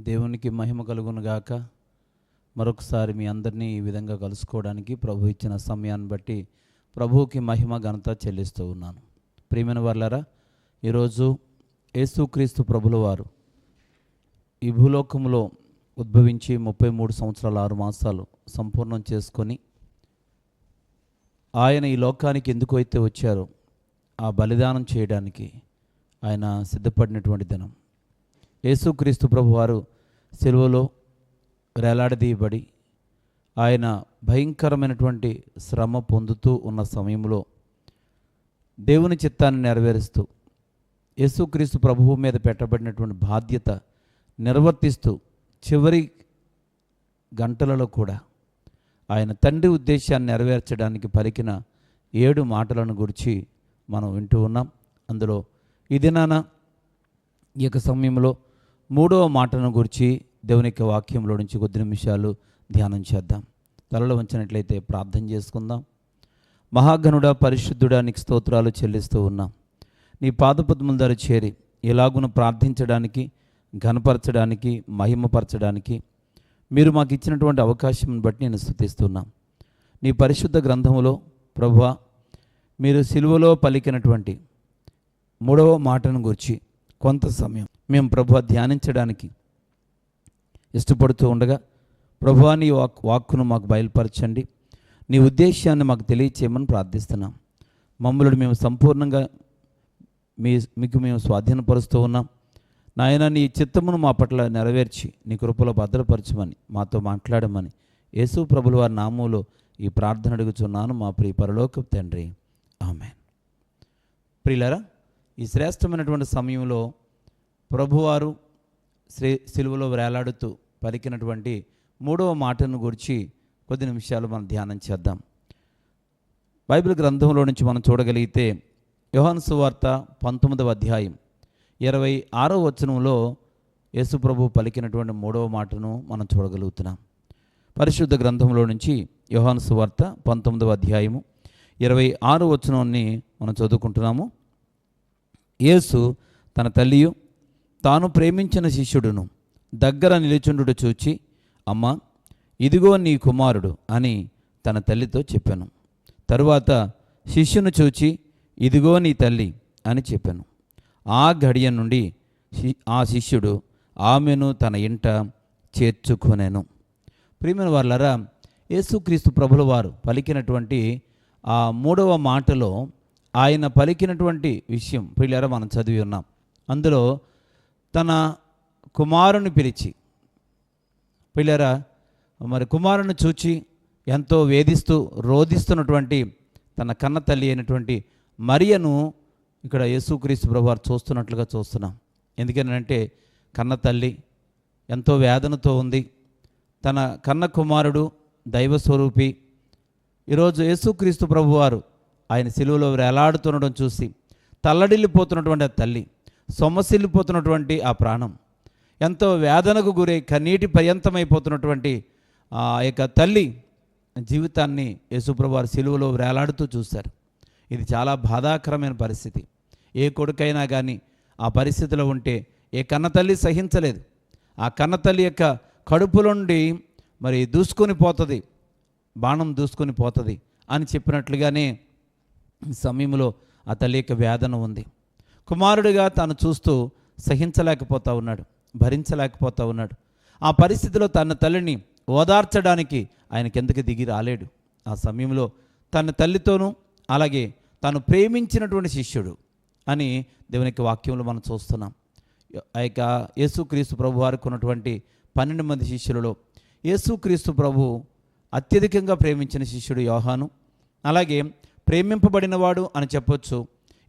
దేవునికి మహిమ కలుగును గాక. మరొకసారి మీ అందరినీ ఈ విధంగా కలుసుకోవడానికి ప్రభు ఇచ్చిన సమయాన్ని బట్టి ప్రభువుకి మహిమ ఘనత చెల్లిస్తూ ఉన్నాను. ప్రియమైన వారలారా, ఈరోజు యేసుక్రీస్తు ప్రభుల వారు ఈ భూలోకంలో ఉద్భవించి 33 సంవత్సరాలు 6 మాసాలు సంపూర్ణం చేసుకొని ఆయన ఈ లోకానికి ఎందుకు అయితే వచ్చారో ఆ బలిదానం చేయడానికి ఆయన సిద్ధపడినటువంటి దినం. యేసుక్రీస్తు ప్రభువారు సిలువలో వేలాడదీయబడి ఆయన భయంకరమైనటువంటి శ్రమ పొందుతూ ఉన్న సమయంలో దేవుని చిత్తాన్ని నెరవేరుస్తూ యేసుక్రీస్తు ప్రభువు మీద పెట్టబడినటువంటి బాధ్యత నిర్వర్తిస్తూ చివరి గంటలలో కూడా ఆయన తండ్రి ఉద్దేశాన్ని నెరవేర్చడానికి పలికిన 7 మాటలను గురించి మనం వింటూ ఉన్నాం. అందులో ఈ దినాన ఈ యొక్క సమయంలో 3వ మాటను గురించి దేవుని యొక్క వాక్యంలో నుంచి కొద్ది నిమిషాలు ధ్యానం చేద్దాం. తలలో వంచినట్లయితే ప్రార్థన చేసుకుందాం. మహాగణుడా, పరిశుద్ధుడా, నీకు స్తోత్రాలు చెల్లిస్తూ ఉన్నాం. నీ పాదపద్మల దగ్గర చేరి ఎలాగున ప్రార్థించడానికి, ఘనపరచడానికి, మహిమపరచడానికి మీరు మాకు ఇచ్చినటువంటి అవకాశం బట్టి నేను స్తుతిస్తున్నాం. నీ పరిశుద్ధ గ్రంథములో ప్రభువా, మీరు సిలువలో పలికినటువంటి 3వ మాటను గురించి కొంత సమయం మేము ప్రభువా ధ్యానించడానికి ఇష్టపడుతూ ఉండగా, ప్రభువా నీ వాక్కును మాకు బయలుపరచండి, నీ ఉద్దేశాన్ని మాకు తెలియచేయమని ప్రార్థిస్తున్నాం. మమ్మల్ని మేము సంపూర్ణంగా మీకు మేము స్వాధీనపరుస్తూ ఉన్నాం. నాయన, నీ చిత్తమును మా పట్ల నెరవేర్చి నీ కృపలో భద్రపరచమని మాతో మాట్లాడమని యేసు ప్రభుల వారి నామములో ఈ ప్రార్థన అడుగుచున్నాను మా ప్రియ పరలోకపు తండ్రి, ఆమేన్. ప్రియులారా, ఈ శ్రేష్టమైనటువంటి సమయంలో ప్రభువారు సిలువలో వేలాడుతూ పలికినటువంటి 3వ మాటను గురించి కొద్ది నిమిషాలు మనం ధ్యానం చేద్దాం. బైబిల్ గ్రంథంలో నుంచి మనం చూడగలిగితే యోహాను సువార్త 19వ అధ్యాయం 26వ వచనంలో యేసు ప్రభు పలికినటువంటి 3వ మాటను మనం చూడగలుగుతున్నాం. పరిశుద్ధ గ్రంథంలో నుంచి యోహాను సువార్త 19వ అధ్యాయము 26వ వచనాన్ని మనం చదువుకుంటున్నాము. యేసు తన తల్లియు తాను ప్రేమించిన శిష్యుడును దగ్గర నిలుచుండుట చూచి, అమ్మా, ఇదిగో నీ కుమారుడు అని తన తల్లితో చెప్పాను. తరువాత శిష్యును చూచి, ఇదిగో నీ తల్లి అని చెప్పాను. ఆ గడియ నుండి ఆ శిష్యుడు ఆమెను తన ఇంట చేర్చుకొనెను. ప్రియమైన వారలారా, యేసుక్రీస్తు ప్రభుల వారు పలికినటువంటి ఆ 3వ మాటలో ఆయన పలికినటువంటి విషయం ప్రియులారా మనం చదివి ఉన్నాం. అందులో తన కుమారుని పిలిచి, ప్రియులారా, మరి కుమారుని చూచి ఎంతో వేధిస్తూ రోధిస్తున్నటువంటి తన కన్న తల్లి అయినటువంటి మరియను ఇక్కడ యేసుక్రీస్తు ప్రభువారు చూస్తున్నట్లుగా చూస్తున్నాం. ఎందుకనంటే కన్న తల్లి ఎంతో వేదనతో ఉంది. తన కన్న కుమారుడు దైవస్వరూపి. ఈరోజు యేసుక్రీస్తు ప్రభువారు ఆయన సిలువలో వేలాడుతుండడం చూసి తల్లడిల్లిపోతున్నటువంటి ఆ తల్లి, సొమ్మసిల్లిపోతున్నటువంటి ఆ ప్రాణం, ఎంతో వేదనకు గురై కన్నీటి పర్యంతమైపోతున్నటువంటి ఆ యొక్క తల్లి జీవితాన్ని యేసుప్రభువారు సిలువలో వేలాడుతూ చూశారు. ఇది చాలా బాధాకరమైన పరిస్థితి. ఏ కొడుకైనా కానీ ఆ పరిస్థితిలో ఉంటే ఏ కన్నతల్లి సహించలేదు. ఆ కన్నతల్లి యొక్క కడుపు నుండి మరి దూసుకొని పోతుంది, బాణం దూసుకొని పోతుంది అని చెప్పినట్లుగానే ఈ సమయంలో ఆ తల్లి యొక్క వేదన ఉంది. కుమారుడిగా తాను చూస్తూ సహించలేకపోతూ ఉన్నాడు, భరించలేకపోతూ ఉన్నాడు. ఆ పరిస్థితిలో తన తల్లిని ఓదార్చడానికి ఆయన కిందకి దిగి రాలేడు. ఆ సమయంలో తన తల్లితోనూ అలాగే తాను ప్రేమించినటువంటి శిష్యుడు అని దేవుని యొక్క వాక్యంలో మనం చూస్తున్నాం. ఆ యొక్క యేసుక్రీస్తు ప్రభు వారికి ఉన్నటువంటి 12 మంది శిష్యులలో యేసుక్రీస్తు ప్రభు అత్యధికంగా ప్రేమించిన శిష్యుడు యోహాను. అలాగే ప్రేమింపబడినవాడు అని చెప్పొచ్చు,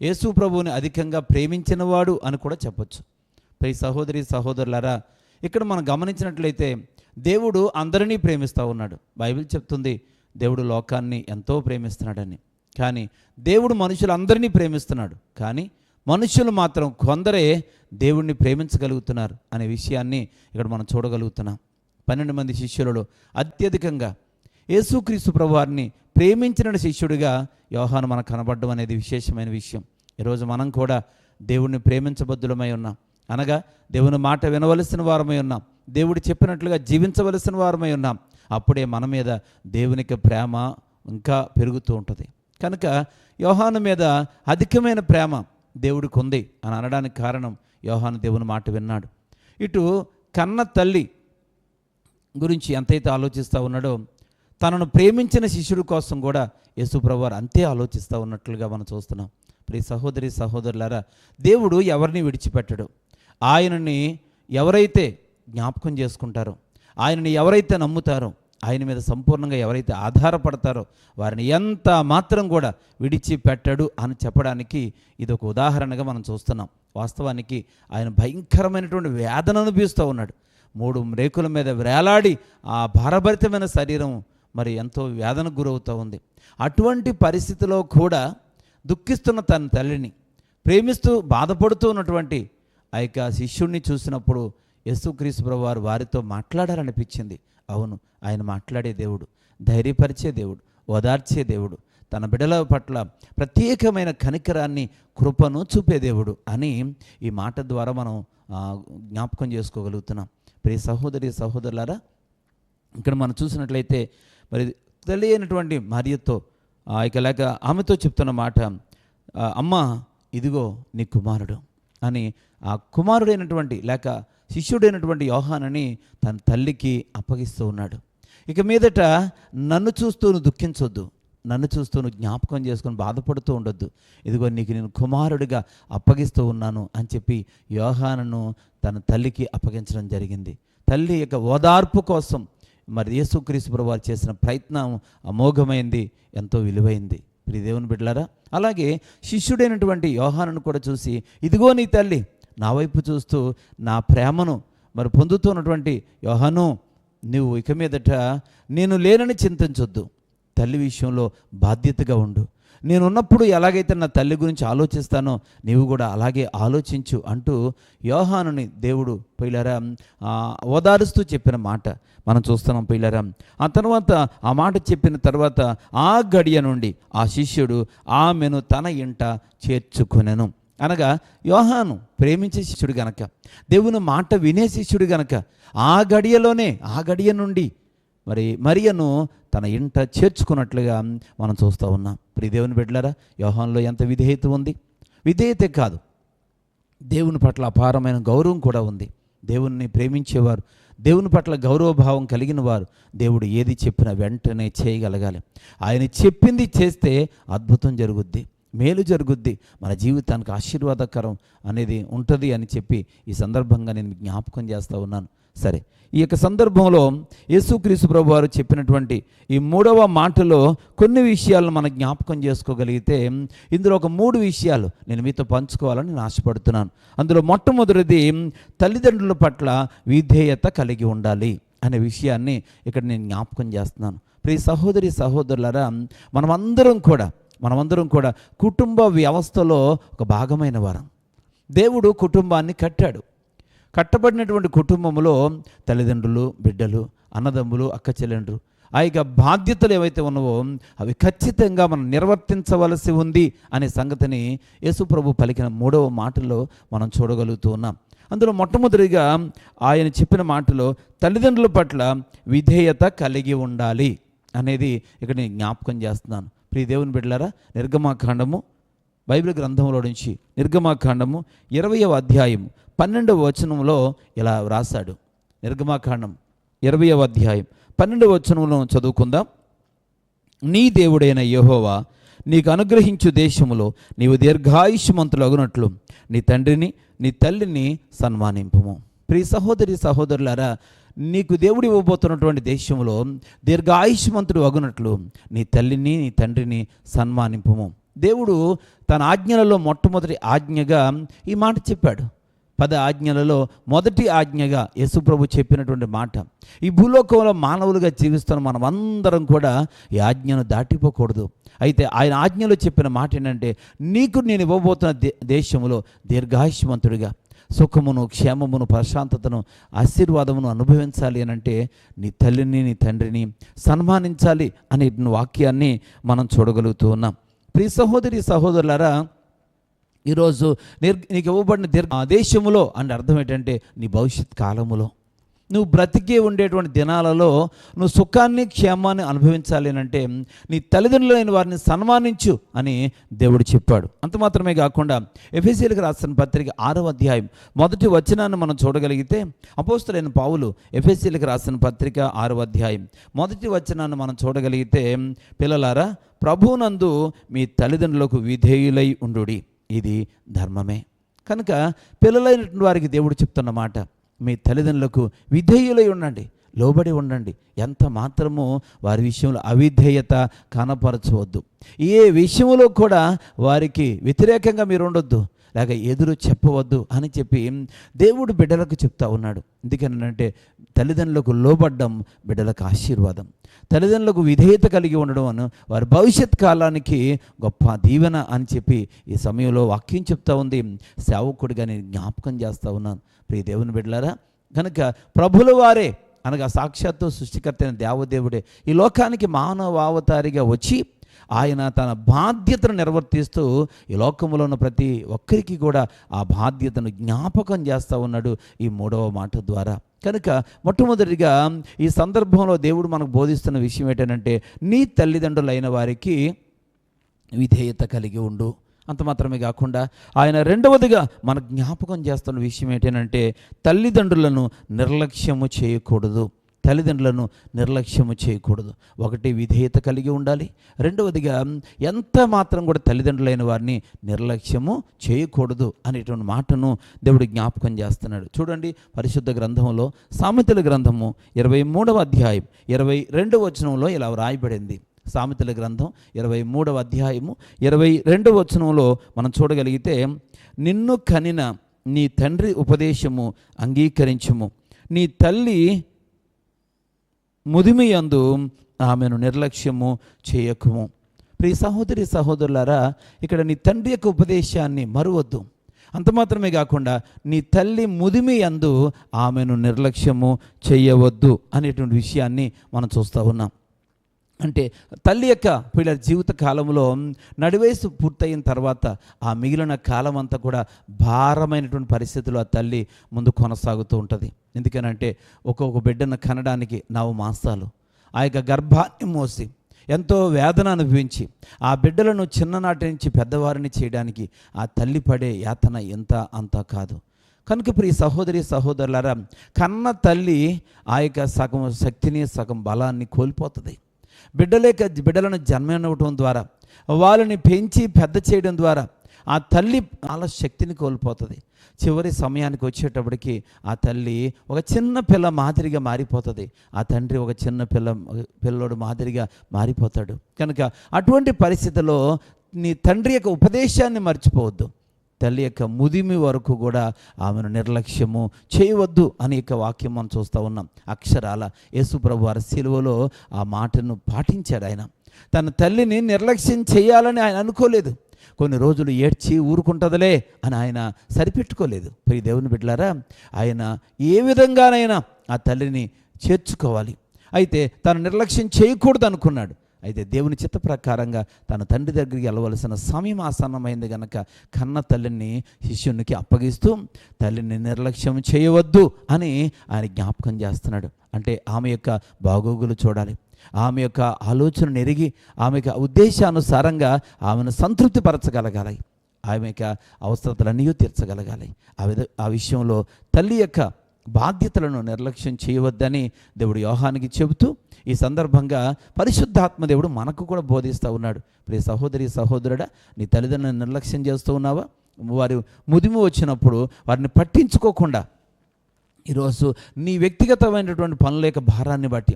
యేసు ప్రభువుని అధికంగా ప్రేమించినవాడు అని కూడా చెప్పొచ్చు. ప్రియ సహోదరి సహోదరులారా, ఇక్కడ మనం గమనించినట్లయితే దేవుడు అందరినీ ప్రేమిస్తూ ఉన్నాడు. బైబిల్ చెప్తుంది దేవుడు లోకాన్ని ఎంతో ప్రేమిస్తున్నాడని. కానీ దేవుడు మనుషులందరినీ ప్రేమిస్తున్నాడు, కానీ మనుషులు మాత్రం కొందరే దేవుడిని ప్రేమించగలుగుతున్నారు అనే విషయాన్ని ఇక్కడ మనం చూడగలుగుతున్నాం. 12 మంది శిష్యులలో అత్యధికంగా యేసుక్రీస్తు ప్రభువారిని ప్రేమించిన శిష్యుడిగా యోహాను మనకు కనబడడం అనేది విశేషమైన విషయం. ఈరోజు మనం కూడా దేవుడిని ప్రేమించబద్దులమై ఉన్నాం. అనగా దేవుని మాట వినవలసిన వారమై ఉన్నాం. దేవుడు చెప్పినట్లుగా జీవించవలసిన వారమై ఉన్నాం. అప్పుడే మన మీద దేవునికి ప్రేమ ఇంకా పెరుగుతూ ఉంటుంది. కనుక యోహాను మీద అధికమైన ప్రేమ దేవుడికి ఉంది అని అనడానికి కారణం యోహాను దేవుని మాట విన్నాడు. ఇటు కన్న తల్లి గురించి ఎంతైతే ఆలోచిస్తూ ఉన్నాడో, తనను ప్రేమించిన శిష్యుడి కోసం కూడా యేసుప్రభువు వారు అంతే ఆలోచిస్తూ ఉన్నట్లుగా మనం చూస్తున్నాం. ప్రియ సహోదరి సహోదరులారా, దేవుడు ఎవరిని విడిచిపెట్టడు. ఆయనని ఎవరైతే జ్ఞాపకం చేసుకుంటారో, ఆయనని ఎవరైతే నమ్ముతారో, ఆయన మీద సంపూర్ణంగా ఎవరైతే ఆధారపడతారో వారిని ఎంత మాత్రం కూడా విడిచిపెట్టడు అని చెప్పడానికి ఇది ఒక ఉదాహరణగా మనం చూస్తున్నాం. వాస్తవానికి ఆయన భయంకరమైనటువంటి వేదన అనుభవిస్తూ ఉన్నాడు. 3 రేకుల మీద వేలాడి ఆ భారభరితమైన శరీరం మరి ఎంతో వేదనకు గురవుతూ ఉంది. అటువంటి పరిస్థితిలో కూడా దుఃఖిస్తున్న తన తల్లిని, ప్రేమిస్తూ బాధపడుతూ ఉన్నటువంటి ఆ యొక్క శిష్యుడిని చూసినప్పుడు యేసుక్రీస్తు ప్రభువు వారు వారితో మాట్లాడాలనిపించింది. అవును, ఆయన మాట్లాడే దేవుడు, ధైర్యపరిచే దేవుడు, ఓదార్చే దేవుడు, తన బిడ్డల పట్ల ప్రత్యేకమైన కనికరాన్ని, కృపను చూపే దేవుడు అని ఈ మాట ద్వారా మనం జ్ఞాపకం చేసుకోగలుగుతున్నాం. ప్రియ సహోదరి సహోదరులారా, ఇక్కడ మనం చూసినట్లయితే మరి తల్లి అయినటువంటి మరియతో లేక ఆమెతో చెప్తున్న మాట, అమ్మ ఇదిగో నీ కుమారుడు అని ఆ కుమారుడైనటువంటి లేక శిష్యుడైనటువంటి యోహానని తన తల్లికి అప్పగిస్తూ ఉన్నాడు. ఇక మీదట నన్ను చూస్తూ నువ్వు దుఃఖించొద్దు, నన్ను చూస్తూ నువ్వు జ్ఞాపకం చేసుకొని బాధపడుతూ ఉండొద్దు, ఇదిగో నీకు నేను కుమారుడిగా అప్పగిస్తూ ఉన్నాను అని చెప్పి యోహానును తన తల్లికి అప్పగించడం జరిగింది. తల్లి యొక్క ఓదార్పు కోసం మరి యేసుక్రీస్తు ప్రభువు వారు చేసిన ప్రయత్నం అమోఘమైంది, ఎంతో విలువైంది. ప్రియ దేవుని బిడ్డలారా, అలాగే శిష్యుడైనటువంటి యోహానును కూడా చూసి, ఇదిగో నీ తల్లి, నా వైపు చూస్తూ నా ప్రేమను మరి పొందుతున్నటువంటి యోహాను, నువ్వు ఇక మీదట నేను లేనని చింతించొద్దు, తల్లి విషయంలో బాధ్యతగా ఉండు, నేనున్నప్పుడు ఎలాగైతే నా తల్లి గురించి ఆలోచిస్తానో నీవు కూడా అలాగే ఆలోచించు అంటూ యోహానుని దేవుడు పిల్లరా ఓదారుస్తూ చెప్పిన మాట మనం చూస్తున్నాం పిల్లరా. ఆ తర్వాత ఆ మాట చెప్పిన తర్వాత ఆ గడియ నుండి ఆ శిష్యుడు ఆమెను తన ఇంట చేర్చుకొనెను. అనగా యోహాను ప్రేమించే శిష్యుడు గనక, దేవుని మాట వినే శిష్యుడు గనక ఆ గడియ నుండి మరి మరియను తన ఇంట చేర్చుకున్నట్లుగా మనం చూస్తూ ఉన్నాం. ప్రియ దేవుని బిడ్డలారా, యోహానులో ఎంత విధేయత ఉంది! విధేయతే కాదు, దేవుని పట్ల అపారమైన గౌరవం కూడా ఉంది. దేవుని ప్రేమించేవారు, దేవుని పట్ల గౌరవభావం కలిగిన వారు దేవుడు ఏది చెప్పినా వెంటనే చేయగలగాలి. ఆయన చెప్పింది చేస్తే అద్భుతం జరుగుద్ది, మేలు జరుగుద్ది, మన జీవితానికి ఆశీర్వాదకరం అనేది ఉంటుంది అని చెప్పి ఈ సందర్భంగా నేను జ్ఞాపకం చేస్తూ ఉన్నాను. సరే, ఈ యొక్క సందర్భంలో యేసుక్రీస్తు ప్రభువు వారు చెప్పినటువంటి ఈ 3వ మాటలో కొన్ని విషయాలను మనం జ్ఞాపకం చేసుకోగలిగితే, ఇందులో ఒక 3 విషయాలు నేను మీతో పంచుకోవాలని నేను ఆశపడుతున్నాను. అందులో మొట్టమొదటిది తల్లిదండ్రుల పట్ల విధేయత కలిగి ఉండాలి అనే విషయాన్ని ఇక్కడ నేను జ్ఞాపకం చేస్తున్నాను. ప్రియ సహోదరి సహోదరులారా, మనమందరం కూడా కుటుంబ వ్యవస్థలో ఒక భాగమైన వారం. దేవుడు కుటుంబాన్ని కట్టాడు. కట్టబడినటువంటి కుటుంబంలో తల్లిదండ్రులు, బిడ్డలు, అన్నదమ్ములు, అక్క చెల్లెండ్రు, ఆ యొక్క బాధ్యతలు ఏవైతే ఉన్నావో అవి ఖచ్చితంగా మనం నిర్వర్తించవలసి ఉంది అనే సంగతిని యేసుప్రభు పలికిన 3వ మాటలో మనం చూడగలుగుతూ ఉన్నాం. అందులో మొట్టమొదటిగా ఆయన చెప్పిన మాటలో తల్లిదండ్రుల పట్ల విధేయత కలిగి ఉండాలి అనేది ఇక్కడ నేను జ్ఞాపకం చేస్తున్నాను. ప్రియ దేవుని బిడ్డలారా, నిర్గమాకాండము బైబిల్ గ్రంథంలో నుంచి నిర్గమాకాండము 20వ అధ్యాయం 12వ వచనంలో ఇలా వ్రాసాడు. నిర్గమాకాండం 20వ అధ్యాయం 12వ వచనంలో చదువుకుందాం. నీ దేవుడైన యెహోవా నీకు అనుగ్రహించు దేశములో నీవు దీర్ఘాయుష్మంతులు అగునట్లు నీ తండ్రిని నీ తల్లిని సన్మానింపుము. ప్రియ సహోదరి సహోదరులారా, నీకు దేవుడు ఇవ్వబోతున్నటువంటి దేశంలో దీర్ఘాయుష్మంతుడు అగునట్లు నీ తల్లిని నీ తండ్రిని సన్మానింపుము. దేవుడు తన ఆజ్ఞలలో మొట్టమొదటి ఆజ్ఞగా ఈ మాట చెప్పాడు. 10 ఆజ్ఞలలో మొదటి ఆజ్ఞగా యేసుప్రభు చెప్పినటువంటి మాట. ఈ భూలోకంలో మానవులుగా జీవిస్తున్న మనం అందరం కూడా ఈ ఆజ్ఞను దాటిపోకూడదు. అయితే ఆయన ఆజ్ఞలో చెప్పిన మాట ఏంటంటే, నీకు నేను ఇవ్వబోతున్న దేశంలో దీర్ఘాయుష్మంతుడిగా సుఖమును, క్షేమమును, ప్రశాంతతను, ఆశీర్వాదమును అనుభవించాలి అని అంటే నీ తల్లిని నీ తండ్రిని సన్మానించాలి అనే వాక్యాన్ని మనం చూడగలుగుతూ ఉన్నాం. ప్రియ సహోదరి సహోదరులారా, ఈరోజు నీకు ఇవ్వబడిన దేశములో అంటే అర్థం ఏంటంటే నీ భవిష్యత్ కాలములో నువ్వు బ్రతికే ఉండేటువంటి దినాలలో నువ్వు సుఖాన్ని క్షేమాన్ని అనుభవించాలి అంటే నీ తల్లిదండ్రులైన వారిని సన్మానించు అని దేవుడు చెప్పాడు. అంత మాత్రమే కాకుండా ఎఫెసీయులకు రాసిన పత్రిక 6వ అధ్యాయం 1వ వచనాన్ని మనం చూడగలిగితే అపోస్తలుడైన పౌలు ఎఫెసీయులకు రాసిన పత్రిక 6వ అధ్యాయం 1వ వచనాన్ని మనం చూడగలిగితే, పిల్లలారా ప్రభువునందు మీ తల్లిదండ్రులకు విధేయులై ఉండుడి, ఇది ధర్మమే. కనుక పిల్లలైనటువంటి వారికి దేవుడు చెప్తున్న మాట, మీ తల్లిదండ్రులకు విధేయులై ఉండండి, లోబడి ఉండండి. ఎంత మాత్రము వారి విషయంలో అవిధేయత కనపరచవద్దు. ఏ విషయంలో కూడా వారికి వ్యతిరేకంగా మీరు ఉండొద్దు, లేక ఎదురు చెప్పవద్దు అని చెప్పి దేవుడు బిడ్డలకు చెప్తా ఉన్నాడు. ఎందుకనంటే తల్లిదండ్రులకు లోబడ్డం బిడ్డలకు ఆశీర్వాదం. తల్లిదండ్రులకు విధేయత కలిగి ఉండడం అని వారి భవిష్యత్ కాలానికి గొప్ప దీవెన అని చెప్పి ఈ సమయంలో వాక్యం చెప్తా ఉంది. సేవకుడిగా నేను జ్ఞాపకం చేస్తూ ఉన్నాను ప్రియ దేవుని బిడ్డలారా. కనుక ప్రభుల వారే అనగా సాక్షాత్తు సృష్టికర్త అయిన దేవదేవుడే ఈ లోకానికి మానవావతారిగా వచ్చి ఆయన తన బాధ్యతను నిర్వర్తిస్తూ ఈ లోకంలో ఉన్న ప్రతి ఒక్కరికి కూడా ఆ బాధ్యతను జ్ఞాపకం చేస్తూ ఉన్నాడు ఈ 3వ మాట ద్వారా. కనుక మొట్టమొదటిగా ఈ సందర్భంలో దేవుడు మనకు బోధిస్తున్న విషయం ఏంటంటే, నీ తల్లిదండ్రులైన వారికి విధేయత కలిగి ఉండు. అంత మాత్రమే కాకుండా ఆయన రెండవదిగా మనకు జ్ఞాపకం చేస్తున్న విషయం ఏంటంటే, తల్లిదండ్రులను నిర్లక్ష్యము చేయకూడదు. తల్లిదండ్రులను నిర్లక్ష్యము చేయకూడదు. ఒకటి విధేయత కలిగి ఉండాలి, రెండవదిగా ఎంత మాత్రం కూడా తల్లిదండ్రులైన వారిని నిర్లక్ష్యము చేయకూడదు అనేటువంటి మాటను దేవుడు జ్ఞాపకం చేస్తున్నాడు. చూడండి, పరిశుద్ధ గ్రంథంలో సామెతల గ్రంథము 23వ అధ్యాయం 22వ వచనంలో ఇలా వ్రాయబడింది. సామెతల గ్రంథం 23వ అధ్యాయము 22వ వచనంలో మనం చూడగలిగితే, నిన్ను కనిన నీ తండ్రి ఉపదేశము అంగీకరించుము, నీ తల్లి ముదిమి యందు ఆమెను నిర్లక్ష్యము చేయకుము. ప్రియ సహోదరి సహోదరులారా, ఇక్కడ నీ తండ్రి యొక్క ఉపదేశాన్ని మరువద్దు. అంత మాత్రమే కాకుండా నీ తల్లి ముదిమి యందు ఆమెను నిర్లక్ష్యము చేయవద్దు అనేటువంటి విషయాన్ని మనం చూస్తూ ఉన్నాం. అంటే తల్లి యొక్క పిల్లల జీవిత కాలంలో నడివయసు పూర్తయిన తర్వాత ఆ మిగిలిన కాలం అంతా కూడా భారమైనటువంటి పరిస్థితుల్లో ఆ తల్లి ముందు కొనసాగుతూ ఉంటుంది. ఎందుకనంటే ఒక్కొక్క బిడ్డను కనడానికి 9 మాసాలు ఆ యొక్క గర్భాన్ని మోసి ఎంతో వేదన అనుభవించి ఆ బిడ్డలను చిన్ననాటి నుంచి పెద్దవారిని చేయడానికి ఆ తల్లి పడే యాతన ఎంత అంతా కాదు. కనుక ప్రియ సహోదరి సహోదరులారా, కన్న తల్లి ఆ యొక్క సగం శక్తిని సగం బలాన్ని కోల్పోతుంది. బిడ్డలను జన్మనివ్వటం ద్వారా, వాళ్ళని పెంచి పెద్ద చేయడం ద్వారా ఆ తల్లి చాలా శక్తిని కోల్పోతుంది. చివరి సమయానికి వచ్చేటప్పటికి ఆ తల్లి ఒక చిన్న పిల్ల మాదిరిగా మారిపోతుంది, ఆ తండ్రి ఒక చిన్న పిల్లోడు మాదిరిగా మారిపోతాడు. కనుక అటువంటి పరిస్థితుల్లో నీ తండ్రి యొక్క ఉపదేశాన్ని మర్చిపోవద్దు. తల్లి యొక్క ముదిమి వరకు కూడా ఆమెను నిర్లక్ష్యము చేయవద్దు అనే యొక్క వాక్యం మనం చూస్తూ ఉన్నాం. అక్షరాల యేసు ప్రభు వారి సిలువలో ఆ మాటను పాటించాడు. ఆయన తన తల్లిని నిర్లక్ష్యం చేయాలని ఆయన అనుకోలేదు. కొన్ని రోజులు ఏడ్చి ఊరుకుంటుందిలే అని ఆయన సరిపెట్టుకోలేదు. ప్రియ దేవుని బిడ్డలారా, ఆయన ఏ విధంగానైనా ఆ తల్లిని చేర్చుకోవాలి. అయితే తను నిర్లక్ష్యం చేయకూడదు అనుకున్నాడు. అయితే దేవుని చిత్త ప్రకారంగా తన తండ్రి దగ్గరికి వెళ్ళవలసిన సమయం ఆసన్నమైంది కనుక కన్న తల్లిని శిష్యునికి అప్పగిస్తూ తల్లిని నిర్లక్ష్యం చేయవద్దు అని ఆయన జ్ఞాపకం చేస్తున్నాడు. అంటే ఆమె యొక్క బాగోగులు చూడాలి, ఆమె యొక్క ఆలోచనను ఎరిగి ఆమె యొక్క ఉద్దేశానుసారంగా ఆమెను సంతృప్తిపరచగలగాలి, ఆమె యొక్క అవసరతలన్నీ తీర్చగలగాలి. ఆ విషయంలో తల్లి యొక్క బాధ్యతలను నిర్లక్ష్యం చేయవద్దని దేవుడు యోహానికి చెబుతూ ఈ సందర్భంగా పరిశుద్ధాత్మ దేవుడు మనకు కూడా బోధిస్తూ ఉన్నాడు. ప్రియ సహోదరి సహోదరుడా, నీ తల్లిదండ్రులను నిర్లక్ష్యం చేస్తూ ఉన్నావా? వారు ముదిమి వచ్చినప్పుడు వారిని పట్టించుకోకుండా ఈరోజు నీ వ్యక్తిగతమైనటువంటి పనుల యొక్క భారాన్ని బట్టి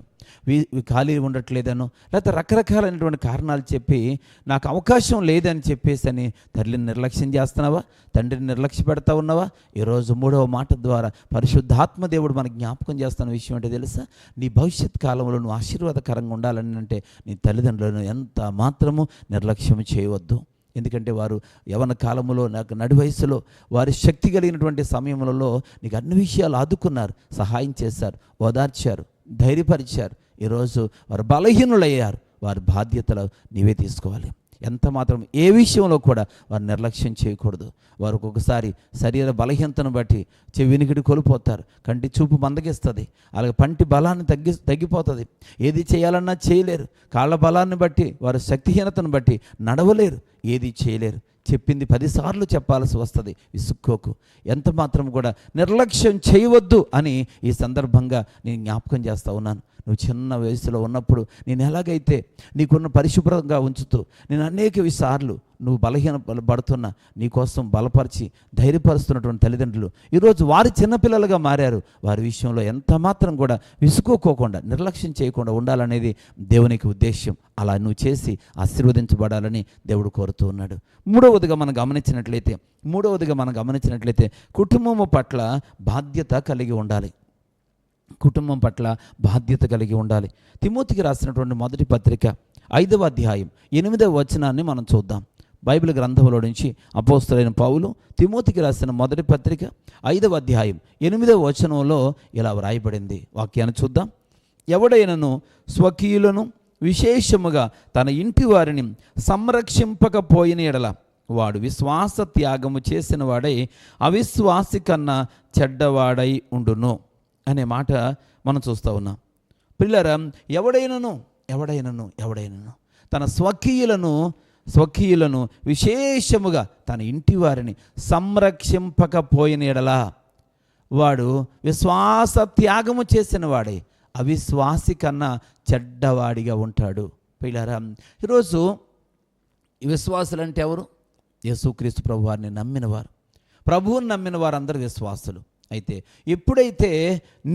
ఖాళీ ఉండట్లేదనో లేకపోతే రకరకాలైనటువంటి కారణాలు చెప్పి నాకు అవకాశం లేదని చెప్పేసి అని తల్లిని నిర్లక్ష్యం చేస్తున్నావా? తండ్రిని నిర్లక్ష్య పెడతా ఉన్నావా? ఈరోజు 3వ మాట ద్వారా పరిశుద్ధాత్మ దేవుడు మనకు జ్ఞాపకం చేస్తున్న విషయం ఏంటో తెలుసా? నీ భవిష్యత్ కాలంలో నువ్వు ఆశీర్వాదకరంగా ఉండాలని అంటే నీ తల్లిదండ్రులను ఎంత మాత్రము నిర్లక్ష్యం చేయవద్దు. ఎందుకంటే వారు యవన కాలంలో నాకు నడి వయసులో వారి శక్తి కలిగినటువంటి సమయంలో నీకు అన్ని విషయాలు ఆదుకున్నారు, సహాయం చేశారు, ఓదార్చారు, ధైర్యపరిచారు. ఈరోజు వారు బలహీనులయ్యారు. వారి బాధ్యతలు నీవే తీసుకోవాలి. ఎంత మాత్రం ఏ విషయంలో కూడా వారు నిర్లక్ష్యం చేయకూడదు. వారు ఒక్కొక్కసారి శరీర బలహీనతను బట్టి వినికిడి కోల్పోతారు, కంటి చూపు మందగిస్తుంది, అలాగే పంటి బలాన్ని తగ్గిపోతుంది, ఏది చేయాలన్నా చేయలేరు, కాళ్ళ బలాన్ని బట్టి వారు శక్తిహీనతను బట్టి నడవలేరు, ఏది చేయలేరు. చెప్పింది 10 సార్లు చెప్పాల్సి వస్తుంది. విసుక్కోకు, ఎంత మాత్రం కూడా నిర్లక్ష్యం చేయవద్దు అని ఈ సందర్భంగా నేను జ్ఞాపకం చేస్తూ ఉన్నాను. నువ్వు చిన్న వయసులో ఉన్నప్పుడు నేను ఎలాగైతే నీకున్న పరిశుభ్రంగా ఉంచుతూ నేను అనేక సార్లు నువ్వు బలహీన పడుతున్నా నీకోసం బలపరిచి ధైర్యపరుస్తున్నటువంటి తల్లిదండ్రులు ఈరోజు వారి చిన్నపిల్లలుగా మారారు. వారి విషయంలో ఎంత మాత్రం కూడా విసుకోకోకుండా నిర్లక్ష్యం చేయకుండా ఉండాలనేది దేవునికి ఉద్దేశ్యం. అలా నువ్వు చేసి ఆశీర్వదించబడాలని దేవుడు కోరుతూ ఉన్నాడు. మూడవదిగా మనం గమనించినట్లయితే కుటుంబము పట్ల బాధ్యత కలిగి ఉండాలి. కుటుంబం పట్ల బాధ్యత కలిగి ఉండాలి. తిమోతికి రాసినటువంటి మొదటి పత్రిక 5వ అధ్యాయం 8వ వచనాన్ని మనం చూద్దాం. బైబిల్ గ్రంథంలో నుంచి అపోస్తలుడైన పౌలు తిమోతికి రాసిన మొదటి పత్రిక 5వ అధ్యాయం 8వ వచనంలో ఇలా వ్రాయబడింది. వాక్యాన్ని చూద్దాం. ఎవడైనను స్వకీయులను విశేషముగా తన ఇంటి వారిని సంరక్షింపకపోయిన ఎడల వాడు విశ్వాస త్యాగము చేసిన వాడై అవిశ్వాసి కన్నా చెడ్డవాడై ఉండును అనే మాట మనం చూస్తూ ఉన్నాం. పిల్లరా, ఎవడైనను తన స్వకీయులను విశేషముగా తన ఇంటి వారిని సంరక్షింపకపోయిన ఎడలా వాడు విశ్వాస త్యాగము చేసిన వాడే అవిశ్వాసి కన్నా చెడ్డవాడిగా ఉంటాడు. పిల్లరా, ఈరోజు విశ్వాసులు అంటే ఎవరు? యేసుక్రీస్తు ప్రభు వారిని నమ్మినవారు, ప్రభువుని నమ్మిన వారందరూ విశ్వాసులు. అయితే ఎప్పుడైతే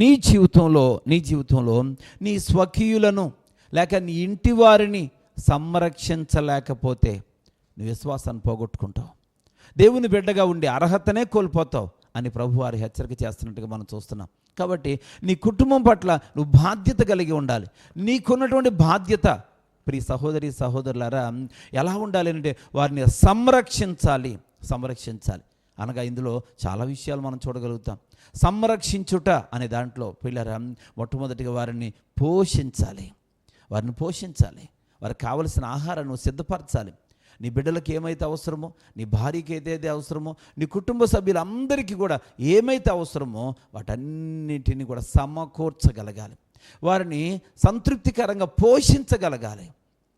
నీ జీవితంలో నీ స్వకీయులను లేక నీ ఇంటి వారిని సంరక్షించలేకపోతే నీ విశ్వాసాన్ని పోగొట్టుకుంటావు, దేవుని బిడ్డగా ఉండే అర్హతనే కోల్పోతావు అని ప్రభువారు హెచ్చరిక చేస్తున్నట్టుగా మనం చూస్తున్నాం. కాబట్టి నీ కుటుంబం పట్ల నువ్వు బాధ్యత కలిగి ఉండాలి. నీకున్నటువంటి బాధ్యత ప్రియ సహోదరులారా ఎలా ఉండాలి అంటే వారిని సంరక్షించాలి. అనగా ఇందులో చాలా విషయాలు మనం చూడగలుగుతాం. సంరక్షించుట అనే దాంట్లో పిల్లరా మొట్టమొదటిగా వారిని పోషించాలి. వారికి కావలసిన ఆహారాన్ని సిద్ధపరచాలి. నీ బిడ్డలకు ఏమైతే అవసరమో, నీ భార్యకి ఏదైతే అవసరమో, నీ కుటుంబ సభ్యులందరికీ కూడా ఏమైతే అవసరమో వాటన్నిటిని కూడా సమకూర్చగలగాలి. వారిని సంతృప్తికరంగా పోషించగలగాలి.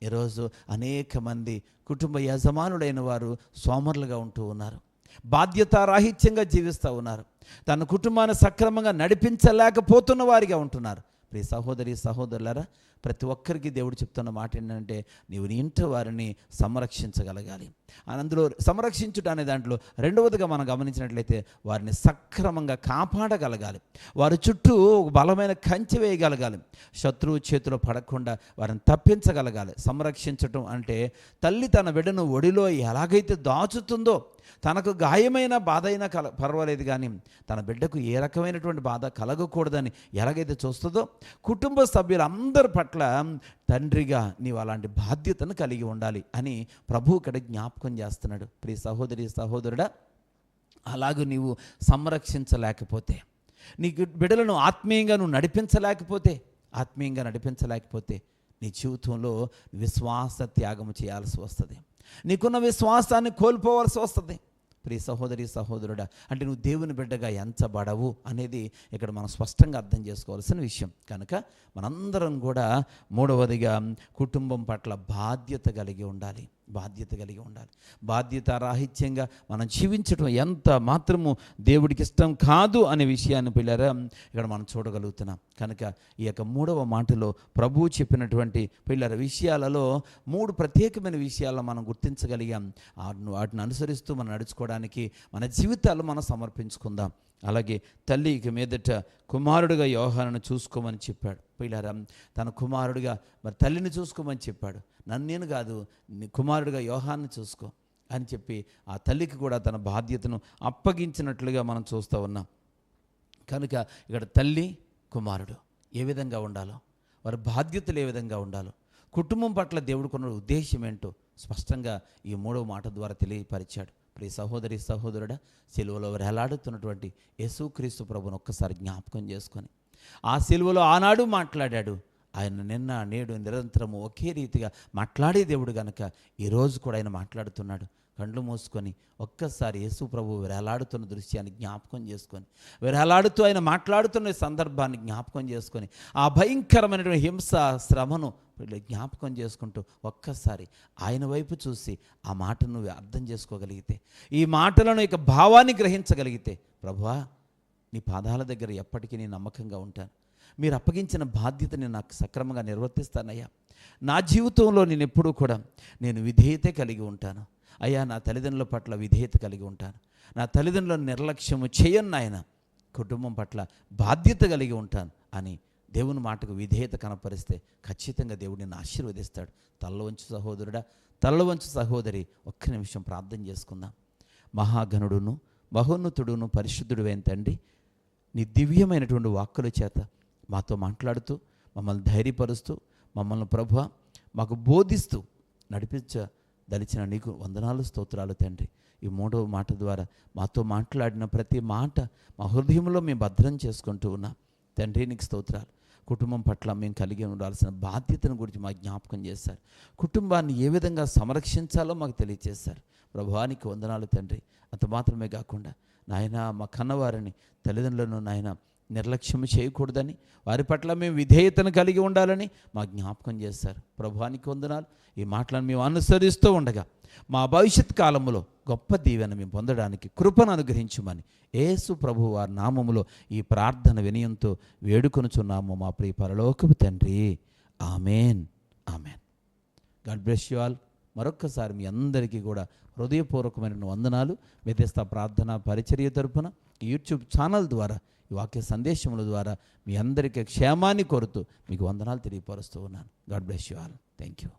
ఈరోజు అనేక మంది కుటుంబ యజమానుడైన వారు సోమరులుగా ఉంటూ ఉన్నారు, బాధ్యతారాహిత్యంగా జీవిస్తూ ఉన్నారు, తన కుటుంబాన్ని సక్రమంగా నడిపించలేకపోతున్న వారిగా ఉంటున్నారు. ప్రియ సహోదరులారా, ప్రతి ఒక్కరికి దేవుడు చెప్తున్న మాట ఏంటంటే నీవు నీ ఇంటి వారిని సంరక్షించగలగాలి. అందులో సంరక్షించుట అనే దాంట్లో రెండవదిగా మనం గమనించినట్లయితే వారిని సక్రమంగా కాపాడగలగాలి. వారి చుట్టూ ఒక బలమైన కంచె వేయగలగాలి. శత్రువు చేతిలో పడకుండా వారిని తప్పించగలగాలి. సంరక్షించటం అంటే తల్లి తన బిడ్డను ఒడిలో ఎలాగైతే దాచుతుందో, తనకు గాయమైన బాధ అయినా పర్వాలేదు కానీ తన బిడ్డకు ఏ రకమైనటువంటి బాధ కలగకూడదని ఎలాగైతే చూస్తుందో, కుటుంబ సభ్యులందరి పట్ల తండ్రిగా నీవు అలాంటి బాధ్యతను కలిగి ఉండాలి అని ప్రభువు ఇక్కడ జ్ఞాపకం చేస్తున్నాడు. ప్రియ సహోదరుడా, అలాగూ నీవు సంరక్షించలేకపోతే, నీకు బిడ్డలను ఆత్మీయంగా నువ్వు నడిపించలేకపోతే నీ జీవితంలో విశ్వాస త్యాగం చేయాల్సి వస్తుంది. నీకున్న విశ్వాసాన్ని కోల్పోవాల్సి వస్తుంది. ప్రియ సహోదరుడా, అంటే నువ్వు దేవుని బిడ్డగా ఎంచబడవు అనేది ఇక్కడ మనం స్పష్టంగా అర్థం చేసుకోవాల్సిన విషయం. కనుక మనందరం కూడా మూడవదిగా కుటుంబం పట్ల బాధ్యత కలిగి ఉండాలి. బాధ్యతారాహిత్యంగా మనం జీవించడం ఎంత మాత్రము దేవుడికి ఇష్టం కాదు అనే విషయాన్ని పిల్లరా ఇక్కడ మనం చూడగలుగుతున్నాం. కనుక ఈ యొక్క మూడవ మాటలో ప్రభువు చెప్పినటువంటి పిల్లల విషయాలలో 3 ప్రత్యేకమైన విషయాలను మనం గుర్తించగలిగాం. వాటిని అనుసరిస్తూ మనం నడుచుకోవడానికి మన జీవితాలు మనం సమర్పించుకుందాం. అలాగే తల్లికి మీదట కుమారుడిగా యోహానును చూసుకోమని చెప్పాడు. పిల్లరా, తన కుమారుడిగా మరి తల్లిని చూసుకోమని చెప్పాడు. నన్నేను కాదు, నీ కుమారుడిగా యోహాన్ని చూసుకో అని చెప్పి ఆ తల్లికి కూడా తన బాధ్యతను అప్పగించినట్లుగా మనం చూస్తూ ఉన్నాం. కనుక ఇక్కడ తల్లి కుమారుడు ఏ విధంగా ఉండాలో, వారి బాధ్యతలు ఏ విధంగా ఉండాలో, కుటుంబం పట్ల దేవుడికున్న ఉద్దేశం ఏంటో స్పష్టంగా ఈ 3వ మాట ద్వారా తెలియపరిచాడు. ప్రియ సహోదరుడా, సిలువలో వేలాడుతున్నటువంటి యేసుక్రీస్తు ప్రభువును ఒక్కసారి జ్ఞాపకం చేసుకొని, ఆ సిలువలో ఆనాడు మాట్లాడాడు, ఆయన నిన్న నేడు నిరంతరము ఒకే రీతిగా మాట్లాడే దేవుడు గనక ఈరోజు కూడా ఆయన మాట్లాడుతున్నాడు. కళ్ళు మూసుకొని ఒక్కసారి యేసు ప్రభు వేలాడుతున్న దృశ్యాన్ని జ్ఞాపకం చేసుకొని, వేలాడుతూ ఆయన మాట్లాడుతున్న సందర్భాన్ని జ్ఞాపకం చేసుకొని, ఆ భయంకరమైనటువంటి హింస శ్రమను జ్ఞాపకం చేసుకుంటూ ఒక్కసారి ఆయన వైపు చూసి ఆ మాటను అర్థం చేసుకోగలిగితే, ఈ మాటలను ఇక భావాన్ని గ్రహించగలిగితే, ప్రభువా నీ పాదాల దగ్గర ఎప్పటికీ నేను నమ్మకంగా ఉంటాను, మీరు అప్పగించిన బాధ్యతని నాకు సక్రమంగా నిర్వర్తిస్తానయ్యా, నా జీవితంలో నేను ఎప్పుడూ కూడా నేను విధేయత కలిగి ఉంటాను అయ్యా, నా తల్లిదండ్రుల పట్ల విధేయత కలిగి ఉంటాను, నా తల్లిదండ్రులను నిర్లక్ష్యము చేయను నాయన, కుటుంబం పట్ల బాధ్యత కలిగి ఉంటాను అని దేవుని మాటకు విధేయత కనపరిస్తే ఖచ్చితంగా దేవుడు నిన్ను ఆశీర్వదిస్తాడు. తల్ల వంచు సహోదరుడా, తల్ల వంచు సహోదరి, ఒక్క నిమిషం ప్రార్థన చేసుకుందాం. మహాగణుడును మహోన్నతుడును పరిశుద్ధుడువైన తండ్రి, నీ దివ్యమైనటువంటి వాక్కుల చేత మాతో మాట్లాడుతూ, మమ్మల్ని ధైర్యపరుస్తూ, మమ్మల్ని ప్రభువా మాకు బోధిస్తూ నడిపించదలిచిన నీకు వందనాలు, స్తోత్రాలు తండ్రి. ఈ 3వ మాట ద్వారా మాతో మాట్లాడిన ప్రతి మాట మా హృదయంలో మేము భద్రం చేసుకుంటూ ఉన్నాం తండ్రి. నీకు స్తోత్రాలు. కుటుంబం పట్ల మేము కలిగి ఉండాల్సిన బాధ్యతను గురించి మాకు జ్ఞాపకం చేశారు. కుటుంబాన్ని ఏ విధంగా సంరక్షించాలో మాకు తెలియజేశారు. ప్రభువానికి వందనాలు తండ్రి. అంత మాత్రమే కాకుండా నాయన మా కన్నవారిని, తల్లిదండ్రులను నాయన నిర్లక్ష్యం చేయకూడదని, వారి పట్ల మేము విధేయతను కలిగి ఉండాలని మా జ్ఞాపకం చేశారు. ప్రభువానికి వందనాలు. ఈ మాటలను మేము అనుసరిస్తూ ఉండగా మా భవిష్యత్ కాలంలో గొప్ప దీవెన మేము పొందడానికి కృపను అనుగ్రహించుమని యేసు ప్రభు వారి నామములో ఈ ప్రార్థన వినయంతో వేడుకొనుచున్నాము మా ప్రియ పరలోకపు తండ్రి. Amen, amen. God bless you all. మరొక్కసారి మీ అందరికీ కూడా హృదయపూర్వకమైన వందనాలు. బెతెస్దా ప్రార్థన పరిచర్య తరపున యూట్యూబ్ ఛానల్ ద్వారా, ఈ వాక్య సందేశముల ద్వారా మీ అందరికీ క్షేమాన్ని కోరుతూ మీకు వందనాలు తెలియపరుస్తూ ఉన్నాను. God bless you all. Thank you.